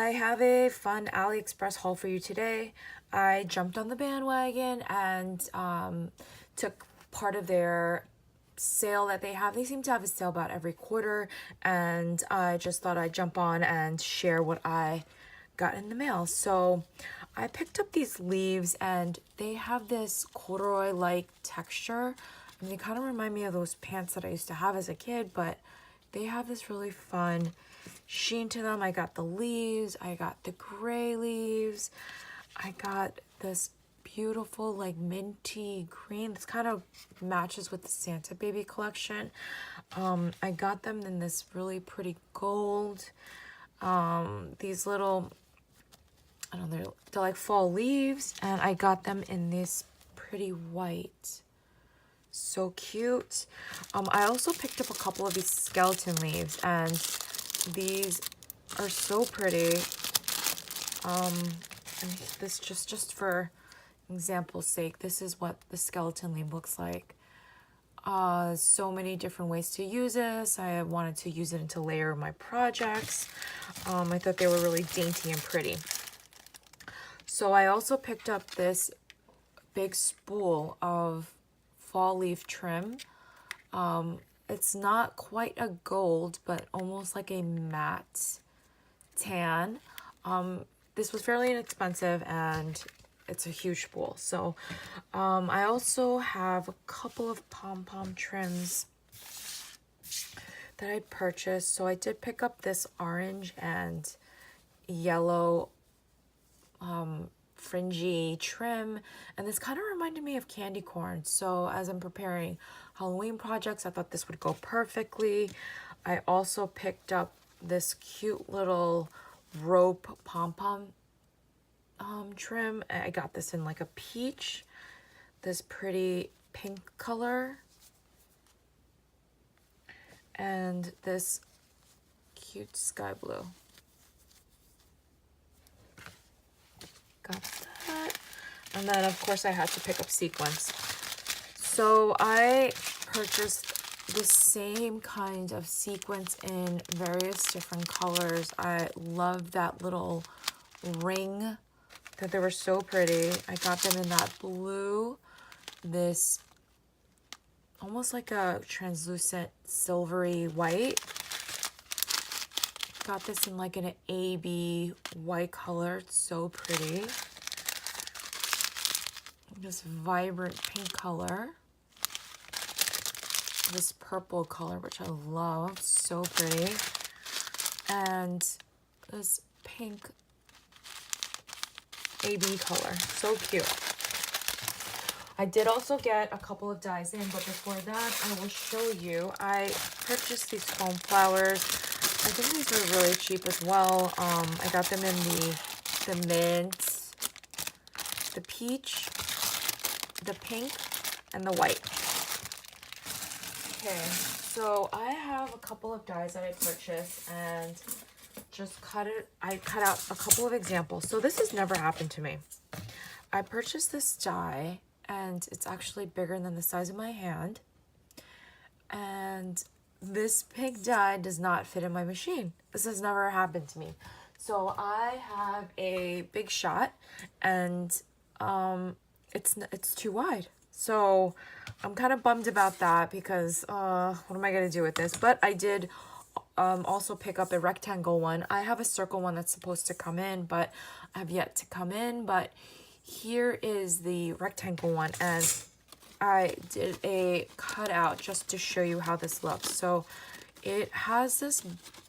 I have a fun AliExpress haul for you today. I jumped on the bandwagon and took part of their sale that they have. They seem to have a sale about every quarter, and I just thought I'd jump on and share what I got in the mail. So I picked up these leaves, and they have this corduroy-like texture. And they kind of remind me of those pants that I used to have as a kid, but they have this really fun sheen to them. I got the leaves, I got the gray leaves, I got this beautiful like minty green. This kind of matches with the Santa Baby collection. I got them in this really pretty gold. These little, I don't know, they're like fall leaves, and I got them in this pretty white. So cute. I also picked up a couple of these skeleton leaves, and these are so pretty. And this just for example's sake, this is what the skeleton leaf looks like. So many different ways to use this. I wanted to use it to layer my projects. I thought they were really dainty and pretty. So I also picked up this big spool of fall leaf trim. It's not quite a gold, but almost like a matte tan. This was fairly inexpensive, and it's a huge spool. So I also have a couple of Pom Pom trims that I purchased. So I did pick up this orange and yellow fringy trim, and this kind of reminded me of candy corn. So as I'm preparing Halloween projects, I thought this would go perfectly. I also picked up this cute little rope pom-pom trim. I got this in like a peach, this pretty pink color, and this cute sky blue. Got that. And then of course I had to pick up sequins. So I purchased the same kind of sequins in various different colors. I love that little ring, that they were so pretty. I got them in that blue, this almost like a translucent silvery white. Got this in like an AB white color. It's so pretty. This vibrant pink color. This purple color, which I love. So pretty. And this pink AB color. So cute. I did also get a couple of dies in, but before that, I will show you. I purchased these foam flowers. I think these are really cheap as well. I got them in the mint, the peach, the pink, and the white. Okay, so I have a couple of dies that I purchased and just I cut out a couple of examples. So this has never happened to me. I purchased this die, and it's actually bigger than the size of my hand. And this pink die does not fit in my machine. This has never happened to me. So I have a big shot, and it's too wide. So I'm kind of bummed about that, because what am I gonna do with this? But I did also pick up a rectangle one. I have a circle one that's supposed to come in, but I have yet to come in. But here is the rectangle one, and I did a cutout just to show you how this looks. So it has this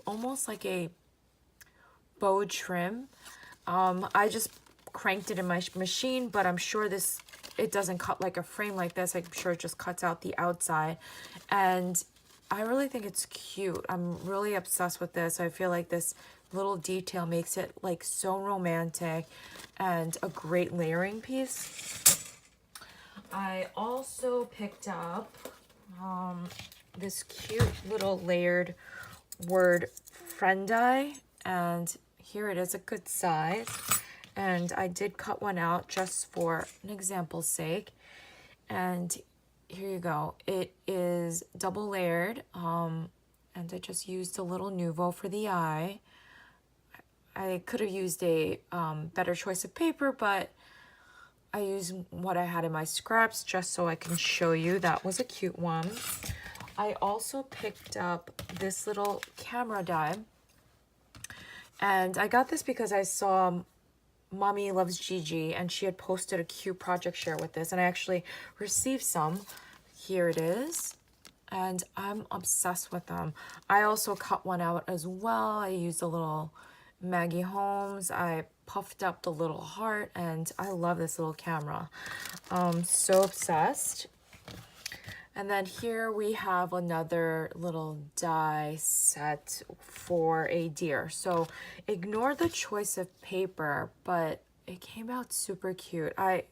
almost like a bow trim. I just cranked it in my machine, but I'm sure it doesn't cut like a frame like this. I'm sure it just cuts out the outside, and I really think it's cute. I'm really obsessed with this. I feel like this little detail makes it like so romantic and a great layering piece. I also picked up this cute little layered word friend die, and here it is, a good size. And I did cut one out just for an example's sake. And here you go. It is double layered, and I just used a little Nuvo for the eye. I could have used a better choice of paper, but I used what I had in my scraps just so I can show you. That was a cute one. I also picked up this little camera die. And I got this because I saw Mommy Loves Gigi and she had posted a cute project share with this. And I actually received some. Here it is. And I'm obsessed with them. I also cut one out as well. I used a little Maggie Holmes. I puffed up the little heart and I love this little camera. So obsessed. And then here we have another little die set for a deer. So ignore the choice of paper, but it came out super cute. I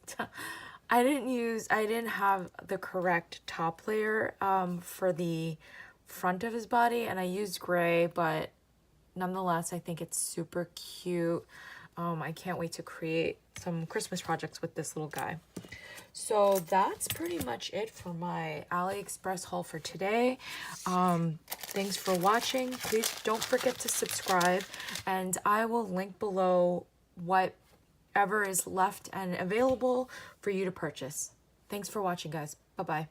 didn't have the correct top layer for the front of his body, and I used gray, but nonetheless, I think it's super cute. I can't wait to create some Christmas projects with this little guy. So that's pretty much it for my AliExpress haul for today. Thanks for watching. Please don't forget to subscribe, and I will link below whatever is left and available for you to purchase. Thanks for watching, guys. Bye-bye.